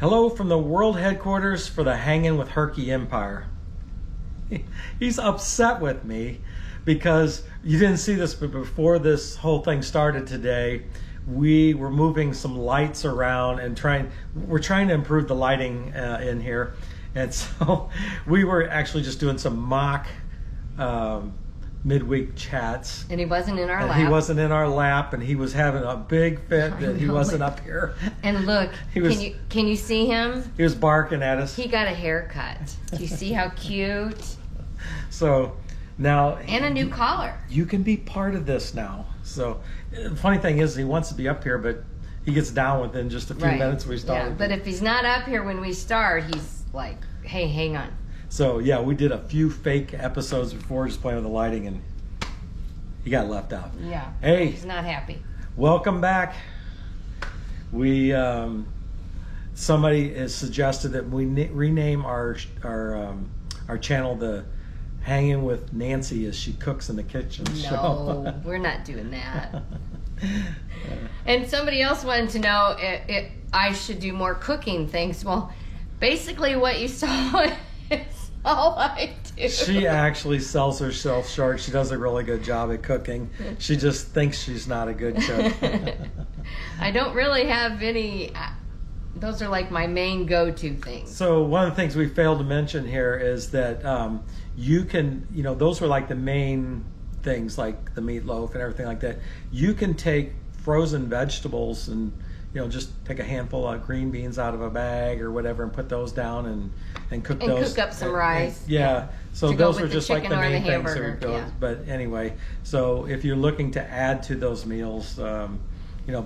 Hello from the world headquarters for the Hanging with Herky Empire. He's upset with me because you didn't see this, but before this whole thing started today, we were moving some lights around and we're trying to improve the lighting in here. And so we were actually just doing some mock midweek chats. And he wasn't in our lap. He wasn't in our lap, and he was having a big fit that he wasn't up here. And look, can you see him? He was barking at us. He got a haircut. Do you see how cute? So now... And a new collar. You can be part of this now. So the funny thing is he wants to be up here, but he gets down within just a few minutes we start. Yeah, but if he's not up here when we start, he's like, hey, hang on. So yeah, we did a few fake episodes before just playing with the lighting, and he got left out. Yeah. Hey. He's not happy. Welcome back. We somebody has suggested that we rename our channel the Hanging with Nancy as she cooks in the kitchen. No, we're not doing that. And somebody else wanted to know if I should do more cooking things. Well, basically what you saw is all I do. She actually sells herself short. She does a really good job at cooking. She just thinks she's not a good cook. I don't really have any... Those are like my main go-to things. So one of the things we failed to mention here is that you can, those were like the main things, like the meatloaf and everything like that. You can take frozen vegetables and, just take a handful of green beans out of a bag or whatever and put those down and cook those. And cook up some rice. Yeah. So those were just like the main things. Yeah. But anyway, so if you're looking to add to those meals,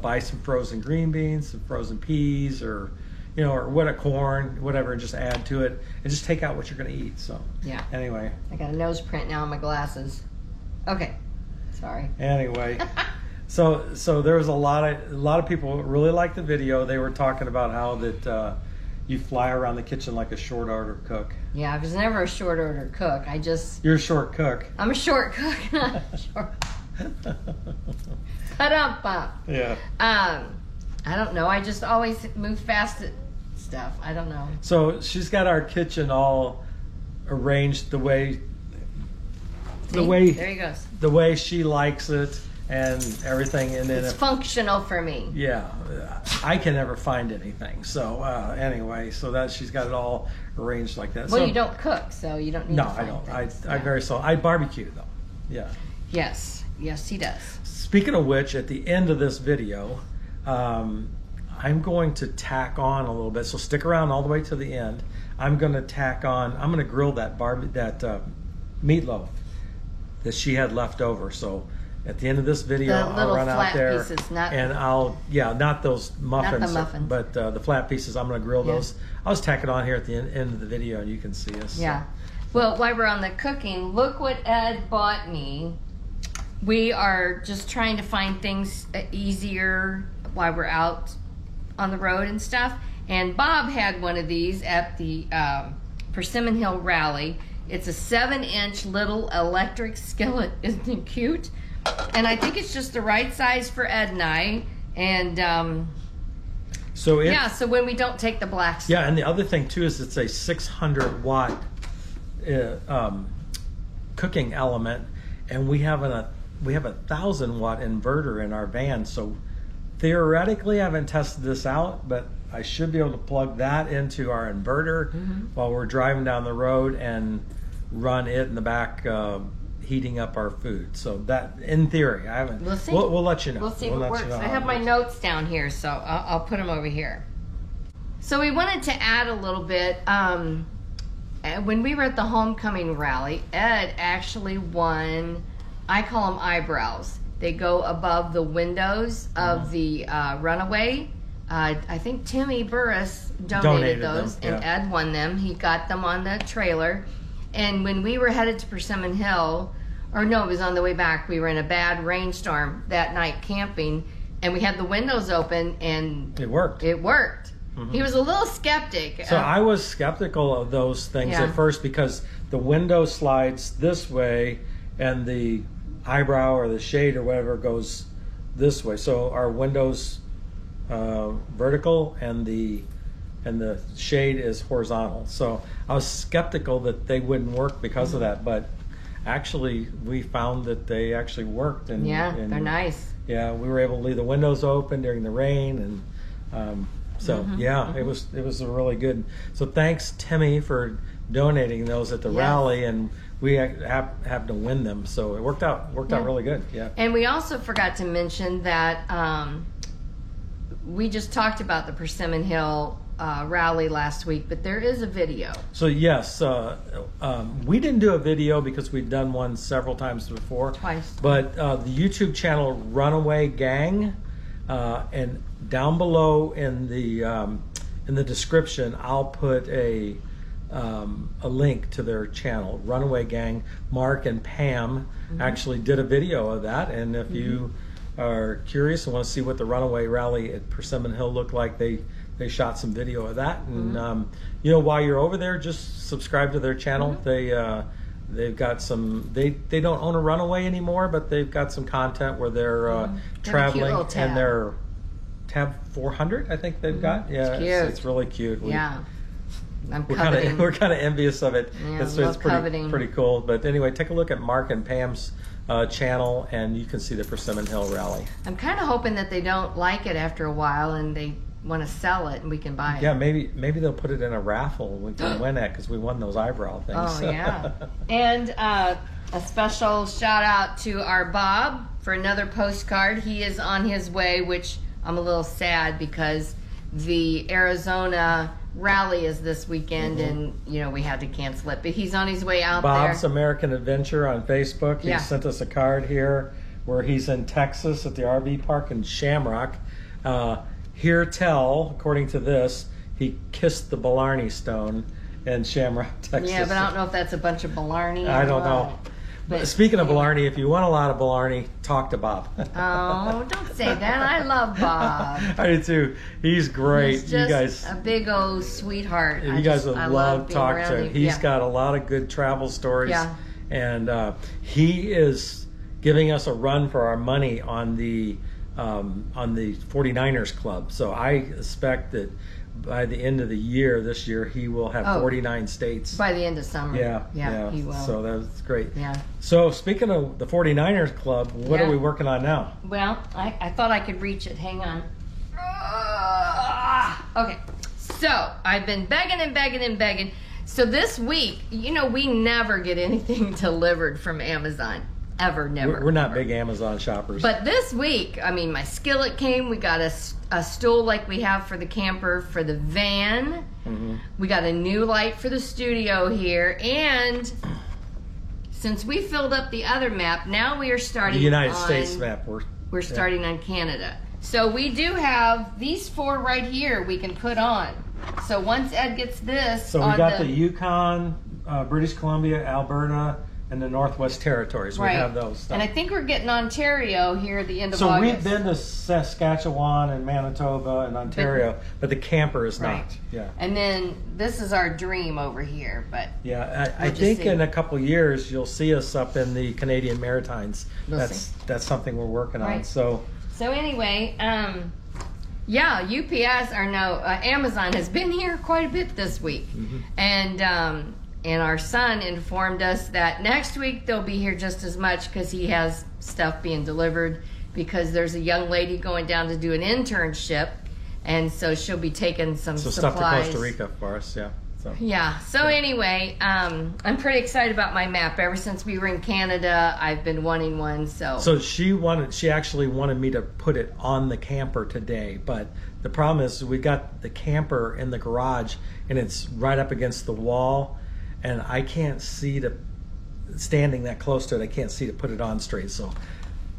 buy some frozen green beans, some frozen peas, or what, a corn, whatever, and just add to it, and just take out what you're going to eat. So yeah. Anyway, I got a nose print now on my glasses. Okay, sorry. Anyway, so there was a lot of people really liked the video. They were talking about how that you fly around the kitchen like a short order cook. Yeah, I was never a short order cook. You're a short cook. I'm a short cook, not a short. Yeah. I don't know. I just always move fast at stuff. I don't know. So she's got our kitchen all arranged the way there he goes. The way she likes it and everything, and then it's functional for me. Yeah, I can never find anything. So anyway, so that she's got it all arranged like that. Well, so, you don't cook, so you don't need to find things. I very seldom. I barbecue though. Yeah. Yes, he does. Speaking of which, at the end of this video, I'm going to tack on a little bit. So stick around all the way to the end. I'm going to tack on. I'm going to grill that meatloaf that she had left over. So at the end of this video, I'll run out there pieces, not those muffins, not the muffins, but the flat pieces. I'm going to grill those. I'll just tack it on here at the end of the video, and you can see us. Yeah. Well, while we're on the cooking, look what Ed bought me. We are just trying to find things easier while we're out on the road and stuff. And Bob had one of these at the Persimmon Hill Rally. It's a 7-inch little electric skillet. Isn't it cute? And I think it's just the right size for Ed and I. And so when we don't take the black stuff. Yeah, and the other thing too is it's a 600 watt cooking element, and we have a 1,000 watt inverter in our van. So theoretically, I haven't tested this out, but I should be able to plug that into our inverter while we're driving down the road and run it in the back, heating up our food. So that, in theory, I haven't. We'll see. We'll let you know. We'll see what works. I have my notes down here, so I'll put them over here. So we wanted to add a little bit. When we were at the homecoming rally, Ed actually won. I call them eyebrows. They go above the windows of the runaway. I think Timmy Burris donated those, them, and Ed won them. He got them on the trailer. And when we were headed to Persimmon Hill, or no, it was on the way back, we were in a bad rainstorm that night camping, and we had the windows open, and it worked. He was a little skeptic. So I was skeptical of those things at first because the window slides this way and the eyebrow or the shade or whatever goes this way. So our windows vertical and the and the shade is horizontal. So I was skeptical that they wouldn't work because of that, but actually we found that they actually worked. And they're nice. Yeah, we were able to leave the windows open during the rain, and it was a really good. So thanks, Timmy, for donating those at the rally, and we happened to win them, so it worked out really good. Yeah. And we also forgot to mention that we just talked about the Persimmon Hill rally last week, but there is a video. So yes, we didn't do a video because we've done one several times before. Twice. But the YouTube channel Runaway Gang, and down below in the description, I'll put a link to their channel, Runaway Gang. Mark and Pam actually did a video of that, and if you are curious and want to see what the Runaway Rally at Persimmon Hill looked like, they shot some video of that. And while you're over there, just subscribe to their channel. They've got some. They don't own a Runaway anymore, but they've got some content where they're traveling, and they're tab 400. I think they've got. Yeah, it's really cute. We're kind of envious of it. Yeah, it's pretty cool. But anyway, take a look at Mark and Pam's channel, and you can see the Persimmon Hill Rally. I'm kind of hoping that they don't like it after a while and they want to sell it and we can buy it. Yeah, maybe they'll put it in a raffle. We can win it because we won those eyebrow things. Oh yeah. And a special shout out to our Bob for another postcard. He is on his way, which I'm a little sad because the Arizona rally is this weekend, and we had to cancel it, but he's on his way out. Bob's there. American Adventure on Facebook. He sent us a card here where he's in Texas at the RV park in Shamrock. According to this, he kissed the Blarney Stone in Shamrock, Texas. Yeah, but I don't know if that's a bunch of Blarney. I don't know. But speaking of Blarney, if you want a lot of Blarney, talk to Bob. Oh, don't say that. I love Bob. I do too. He's great. He's just you guys, a big old sweetheart. You guys would love to talk to him. He's got a lot of good travel stories. Yeah. And he is giving us a run for our money on the 49ers Club. So I expect that by the end of the year, this year, he will have 49 states. By the end of summer. Yeah, he will. So that's great. Yeah. So speaking of the 49ers Club, what are we working on now? Well, I thought I could reach it. Hang on. Okay. So I've been begging. So this week, we never get anything delivered from Amazon. Never. We're not big Amazon shoppers. But this week, my skillet came. We got a stool like we have for the camper for the van. We got a new light for the studio here. And since we filled up the other map, now we are starting the United States map. We're starting on Canada. So we do have these 4 right here we can put on. So once Ed gets this, so we got the Yukon, British Columbia, Alberta, and the Northwest Territories. We have those. And I think we're getting Ontario here at the end of August. So we've been to Saskatchewan and Manitoba and Ontario, but the camper is not. Yeah. And then this is our dream over here, but I think in a couple of years you'll see us up in the Canadian Maritimes. That's something we're working on. So anyway, UPS Amazon has been here quite a bit this week, and our son informed us that next week they'll be here just as much because he has stuff being delivered because there's a young lady going down to do an internship, and so she'll be taking some supplies. Stuff to Costa Rica for us, Anyway, I'm pretty excited about my map. Ever since we were in Canada, I've been wanting one. So she actually wanted me to put it on the camper today, but the problem is we got the camper in the garage and it's right up against the wall. And I can't see standing that close to it, I can't see to put it on straight. So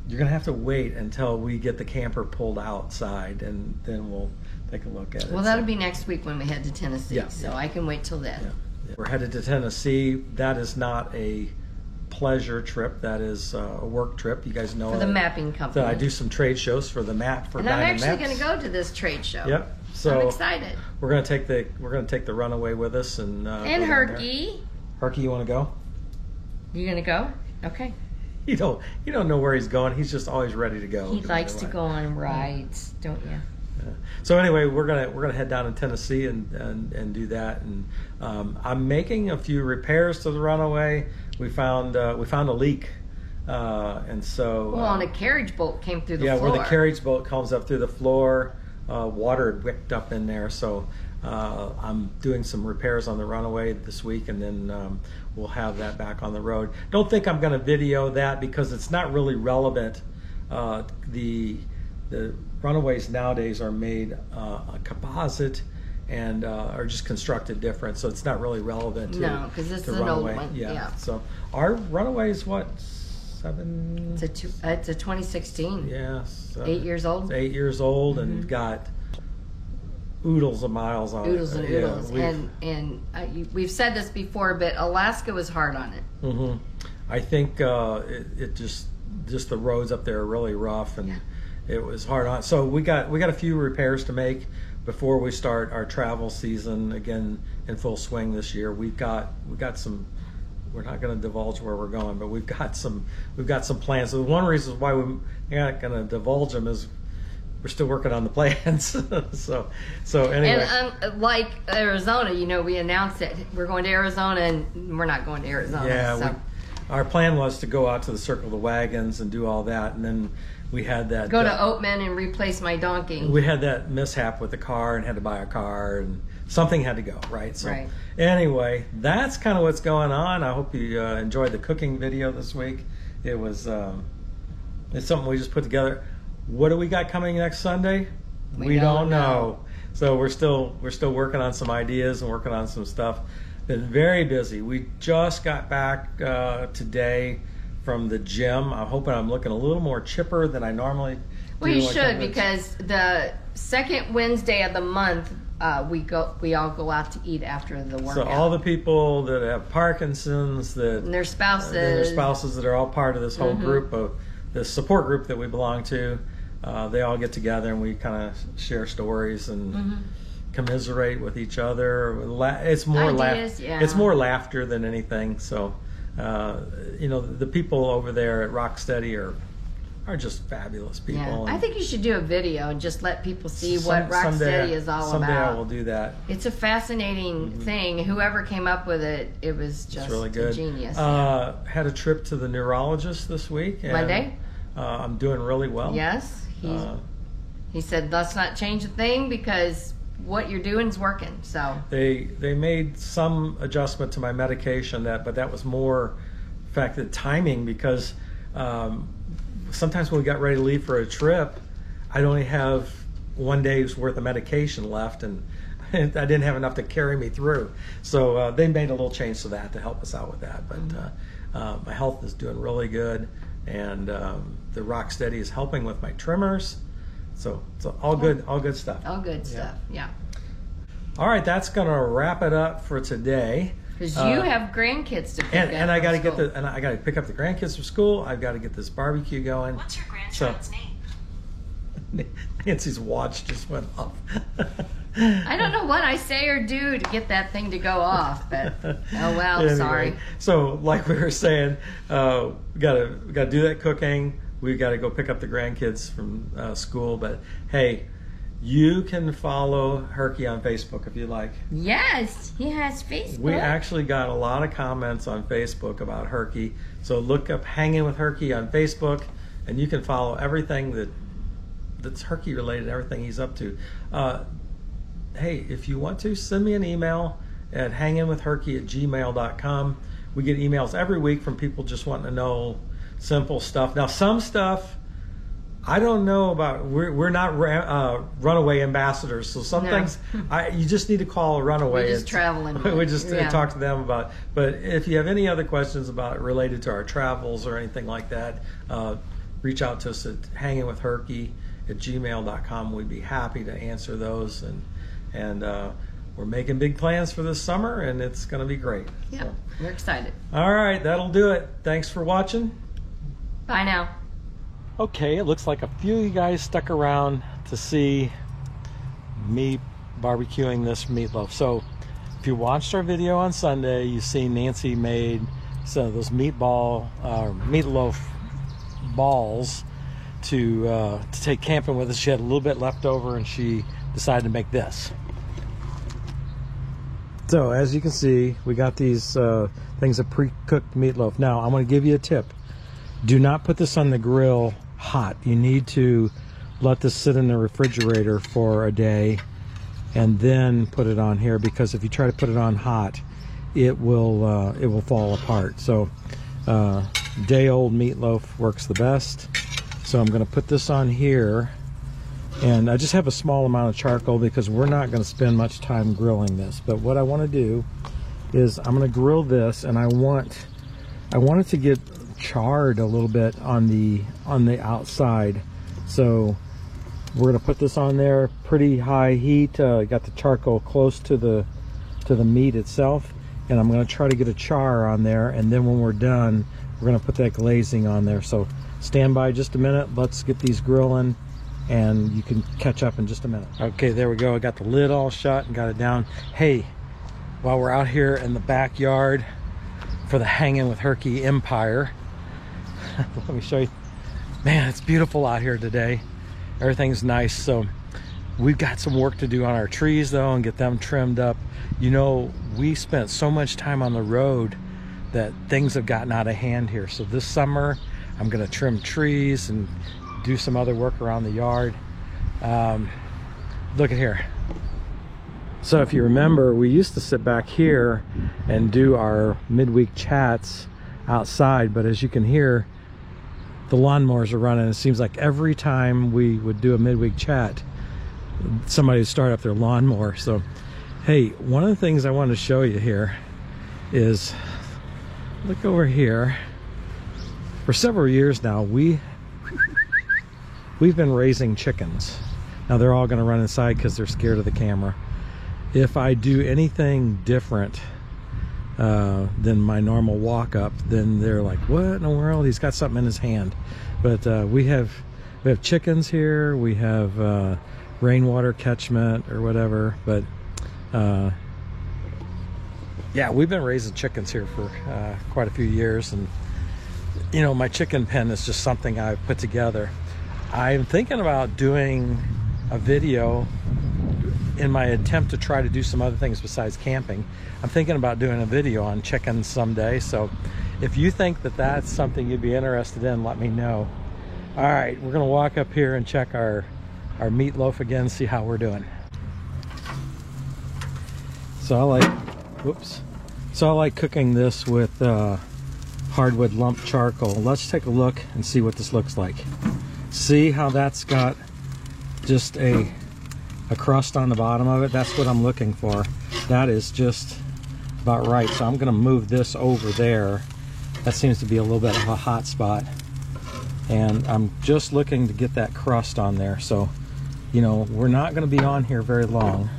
you're going to have to wait until we get the camper pulled outside, and then we'll take a look at it. Well, that'll be next week when we head to Tennessee, so I can wait till then. Yeah. We're headed to Tennessee. That is not a pleasure trip. That is a work trip. You guys know for the mapping company. I do some trade shows for the map for and Diamond I'm actually going to go to this trade show. Yep. So I'm excited. We're going to take the Runaway with us and Herky. Herky, you want to go? You going to go? Okay. You don't know where he's going. He's just always ready to go. He likes to go on rides, don't you? So anyway, we're gonna head down in Tennessee and do that. And I'm making a few repairs to the Runaway. We found a leak, and so and a carriage bolt came through the floor. Yeah, where the carriage bolt comes up through the floor, water had wicked up in there. So I'm doing some repairs on the Runaway this week, and then we'll have that back on the road. Don't think I'm going to video that because it's not really relevant. The Runaways nowadays are made a composite and are just constructed different, so it's not really relevant to no, because this is an Runaway. old one. Yeah. So our Runaway is what, 7? It's a 2016. Yeah. 8 years old. It's 8 years old and got oodles of miles on Oodles it. and oodles. And we've said this before, but Alaska was hard on it. Mm-hmm. I think it just the roads up there are really rough, and it was hard on. So we got a few repairs to make before we start our travel season again in full swing this year. We've got some. We're not going to divulge where we're going, but we've got some plans. So one reason why we're not going to divulge them is we're still working on the plans. so anyway. And like Arizona, we announced that we're going to Arizona, and we're not going to Arizona. Yeah, so. Our plan was to go out to the Circle of the Wagons and do all that, and then we had that go to Oatman and replace my donkey. We had that mishap with the car and had to buy a car, and something had to go, right? So right. Anyway, that's kind of what's going on. I hope you enjoyed the cooking video this week. It was it's something we just put together. What do we got coming next Sunday? We don't know. So we're still working on some ideas and working on some stuff. Been very busy. We just got back today from the gym. I'm hoping I'm looking a little more chipper than I normally do. Well, you should, because the second Wednesday of the month we all go out to eat after the workout. So all the people that have Parkinson's, and their spouses, that are all part of this whole group of this support group that we belong to, they all get together and we kind of share stories and commiserate with each other. It's more It's more laughter than anything. So the people over there at Rocksteady are just fabulous people. Yeah. I think you should do a video and just let people see what Rocksteady is all about. Someday I will do that. It's a fascinating thing. Whoever came up with it, it was just really good. Genius. Had a trip to the neurologist this week. And, Monday? I'm doing really well. Yes. He said, let's not change a thing because what you're doing is working. So they made some adjustment to my medication, but that was more the fact that timing, because sometimes when we got ready to leave for a trip, I'd only have 1 day's worth of medication left, and I didn't have enough to carry me through. So they made a little change to that to help us out with that. But my health is doing really good, and the Rocksteady is helping with my tremors. So all good stuff. All good stuff, yeah. All right, that's going to wrap it up for today. Because you have grandkids to pick up. And I got to I got to pick up the grandkids from school. I've got to get this barbecue going. What's your grandchild's name? Nancy's watch just went off. I don't know what I say or do to get that thing to go off, but oh well, anyway, sorry. So like we were saying, we gotta do that cooking. We got to go pick up the grandkids from school. But hey, you can follow Herky on Facebook if you like. Yes, he has Facebook. We actually got a lot of comments on Facebook about Herky. So look up Hanging with Herky on Facebook, and you can follow everything that's Herky related, everything he's up to. Hey, if you want to, send me an email at hangingwithherky@gmail.com. We get emails every week from people just wanting to know simple stuff. Now, some stuff I don't know about. We're not Runaway ambassadors, so some things you just need to call a Runaway. We're just traveling. We just talk to them about. But if you have any other questions about related to our travels or anything like that, reach out to us at hangingwithherky@gmail.com. We'd be happy to answer those, and we're making big plans for this summer, and it's going to be great. Yeah, so. We're excited. All right, that'll do it. Thanks for watching. Bye now. Okay, it looks like a few of you guys stuck around to see me barbecuing this meatloaf. So if you watched our video on Sunday, you see Nancy made some of those meatloaf balls to take camping with us. She had a little bit left over, and she decided to make this. So as you can see, we got these things of pre-cooked meatloaf. Now I'm going to give you a tip. Do not put this on the grill hot. You need to let this sit in the refrigerator for a day and then put it on here, because if you try to put it on hot, it will fall apart. So day-old meatloaf works the best. So I'm going to put this on here, and I just have a small amount of charcoal because we're not going to spend much time grilling this. But what I want to do is I'm going to grill this, and I want it to get charred a little bit on the outside. So we're going to put this on there, pretty high heat. Got the charcoal close to the meat itself, and I'm going to try to get a char on there, and then when we're done, we're going to put that glazing on there. So stand by just a minute. Let's get these grilling, and you can catch up in just a minute. Okay, there we go. I got the lid all shut and got it down. Hey, while we're out here in the backyard for the Hanging with Herky Empire, let me show you. Man, it's beautiful out here today. Everything's nice. So we've got some work to do on our trees though, and get them trimmed up. You know, we spent so much time on the road that things have gotten out of hand here. So this summer I'm going to trim trees and do some other work around the yard. Look at here. So if you remember, we used to sit back here and do our midweek chats outside, but as you can hear, the lawnmowers are running. It seems like every time we would do a midweek chat, somebody would start up their lawnmower. So hey, one of the things I wanted to show you here is, look over here. For several years now, we've been raising chickens. Now they're all going to run inside because they're scared of the camera. If I do anything different than my normal walk up, then they're like, what in the world? He's got something in his hand. But we have chickens here. We have rainwater catchment or whatever. But yeah, we've been raising chickens here for quite a few years, and you know, my chicken pen is just something I've put together. I'm thinking about doing a video in my attempt to try to do some other things besides camping. I'm thinking about doing a video on chickens someday. So if you think that that's something you'd be interested in, let me know. All right, we're gonna walk up here and check our meatloaf again, see how we're doing. So I like cooking this with hardwood lump charcoal. Let's take a look and see what this looks like. See how that's got just a crust on the bottom of it? That's what I'm looking for. That is just about right. So I'm going to move this over there. That seems to be a little bit of a hot spot, and I'm just looking to get that crust on there. So you know, we're not going to be on here very long,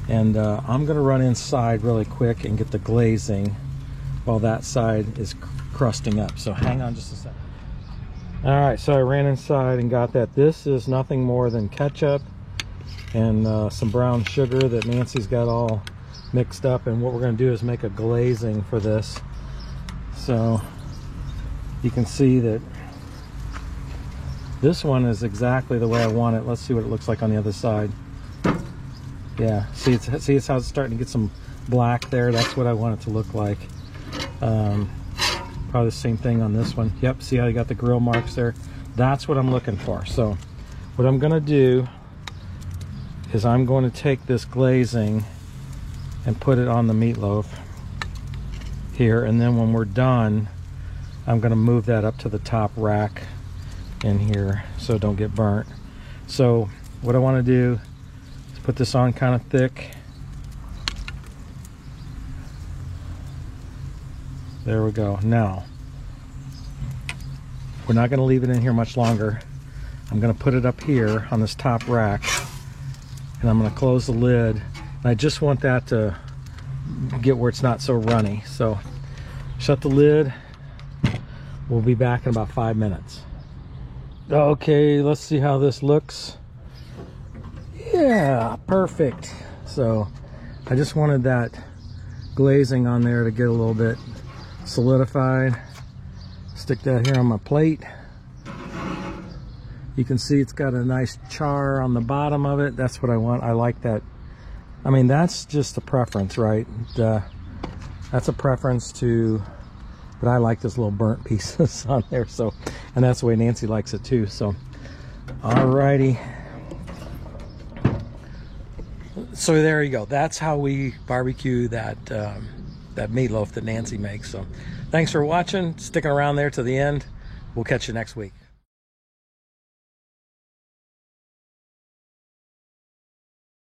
and I'm going to run inside really quick and get the glazing while that side is crusting up. So hang on just a second. All right, so I ran inside and got that. This is nothing more than ketchup and some brown sugar that Nancy's got all mixed up, and what we're going to do is make a glazing for this. So you can see that this one is exactly the way I want it. Let's see what it looks like on the other side. Yeah, see it's how it's starting to get some black there. That's what I want it to look like. Probably the same thing on this one. Yep, see how you got the grill marks there? That's what I'm looking for. So what I'm gonna do is I'm going to take this glazing and put it on the meatloaf here, and then when we're done, I'm gonna move that up to the top rack in here so it don't get burnt. So what I want to do is put this on kind of thick. There we go. Now we're not going to leave it in here much longer. I'm going to put it up here on this top rack, and I'm going to close the lid, and I just want that to get where it's not so runny. So shut the lid. We'll be back in about 5 minutes. Okay, let's see how this looks. Yeah, perfect. So I just wanted that glazing on there to get a little bit solidified. Stick that here on my plate. You can see it's got a nice char on the bottom of it. That's what I want. I like that. I mean, that's just a preference, right? That's a preference to, but I like those little burnt pieces on there. So, and that's the way Nancy likes it too. So, alrighty. So there you go. That's how we barbecue that that meatloaf that Nancy makes. So, thanks for watching, sticking around there to the end. We'll catch you next week.